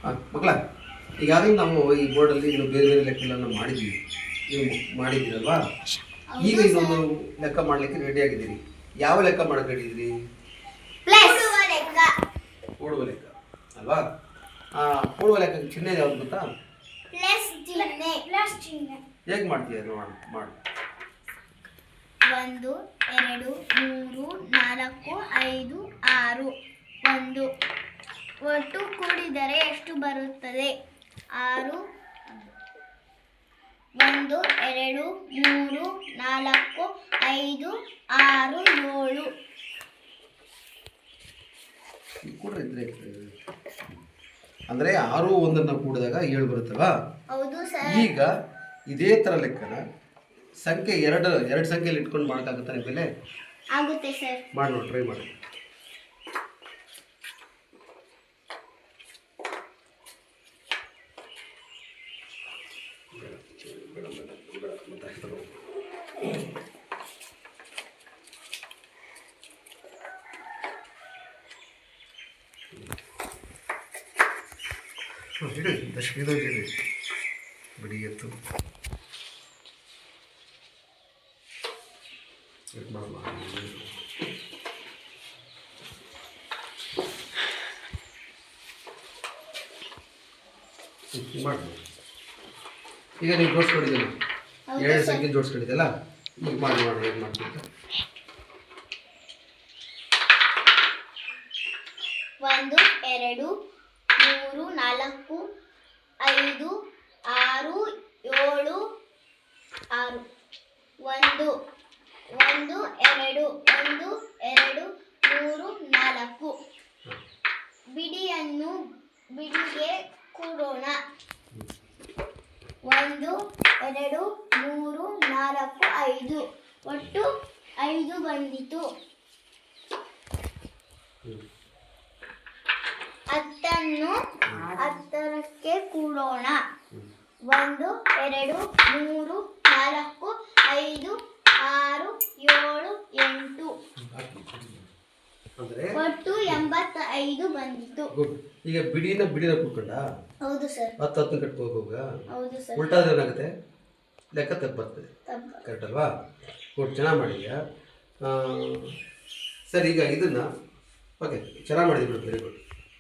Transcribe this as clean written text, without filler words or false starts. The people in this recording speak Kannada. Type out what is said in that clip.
ಮಕ್ಕಳ ಈಗಾಗಲೇ ನಾವು ಈ ಬೋರ್ಡಲ್ಲಿ ಇನ್ನು ಬೇರೆ ಬೇರೆ ಲೆಕ್ಕಗಳನ್ನು ಮಾಡಿದ್ದೀವಿ. ನೀವು ಮಾಡಿದ್ದೀರಲ್ವಾ? ಈಗ ಇನ್ನೊಂದು ಲೆಕ್ಕ ಮಾಡಲಿಕ್ಕೆ ರೆಡಿ ಆಗಿದ್ದೀರಿ. ಯಾವ ಲೆಕ್ಕ ಮಾಡಕ್ಕೆ ಹೇಳಿದ್ರಿ? ಕೂಡುವ ಲೆಕ್ಕ ಅಲ್ವಾ? ಕೂಡುವ ಲೆಕ್ಕಕ್ಕೆ ಚಿಹ್ನೆ ಯಾವ್ದು ಗೊತ್ತಾ? ಹೇಗೆ ಮಾಡ್ತೀಯ ಮಾಡಿ? 1 2 3 4 5 6 1 ಒಟ್ಟು ಕೂಡಿದರೆ ಎಷ್ಟು ಬರುತ್ತದೆ? 6 1 2 3 4 5 6 7 ಅಂದರೆ 6 1 ಕೂಡಿದಾಗ 7 ಬರುತ್ತಲ್ವಾ? ಹೌದು ಸರ್. ಈಗ ಇದೇ ಥರ ಲೆಕ್ಕನ ಸಂಖ್ಯೆ ಎರಡು ಸಂಖ್ಯೆಯಲ್ಲಿ ಇಟ್ಕೊಂಡು ಮಾಡೋಕ್ಕಾಗುತ್ತಾ ನಿಮ್ಮ ಬೆಲೆ? ಆಗುತ್ತೆ ಸರ್. ಮಾಡಿ ನೋಡಿ, ಟ್ರೈ ಮಾಡಿ. ಬಿಡಿ ಎತ್ತು ಮಾಡಿ. ಈಗ ನೀವು ಜೋಡಿಸ್ಕೊಂಡಿದ್ದೀವಿ, 7 ಸಂಖ್ಯೆ ಜೋಡಿಸ್ಕೊಂಡಿದ್ದಲ್ಲ, ಈಗ ಮಾಡಿ ಏನು ಮಾಡ್ತೀವಿ? 1 2 3 4 5 6 7 6 1 1 2 1 2 3 4 ಬಿಡಿಯನ್ನು ಬಿಡಿಗೆ ಕೂಡೋಣ. 1 2 3 4 5 ಒಟ್ಟು 5 ಬಂದಿತು. 10 10ಕ್ಕೆ ಕೂಡೋಣ. 1 2 3 4 5 6 7 8 ಒಟ್ಟು 85 ಬಂದಿತ್ತು. ಈಗ ಬಿಡಿನ ಕೂತ್ಕೊಂಡ? ಹೌದು ಸರ್. 10 ಕಟ್ಕೋಗ ಹೋಗ. ಹೌದು ಸರ್. ಉಲ್ಟಾದ್ರೆ ಏನಾಗುತ್ತೆ? ಲೆಕ್ಕ ತಪ್ಪು ಬರ್ತದೆ. ಕರೆಕ್ಟ್ ಅಲ್ವಾ? ಕೊಟ್ಟು ಚೆನ್ನಾಗಿ ಮಾಡಿದ್ಯಾ? ಸರಿ, ಈಗ ಇದನ್ನ ಓಕೆ ಚೆನ್ನಾಗಿ ಮಾಡಿದ್ವಿ, ವೆರಿ ಗುಡ್.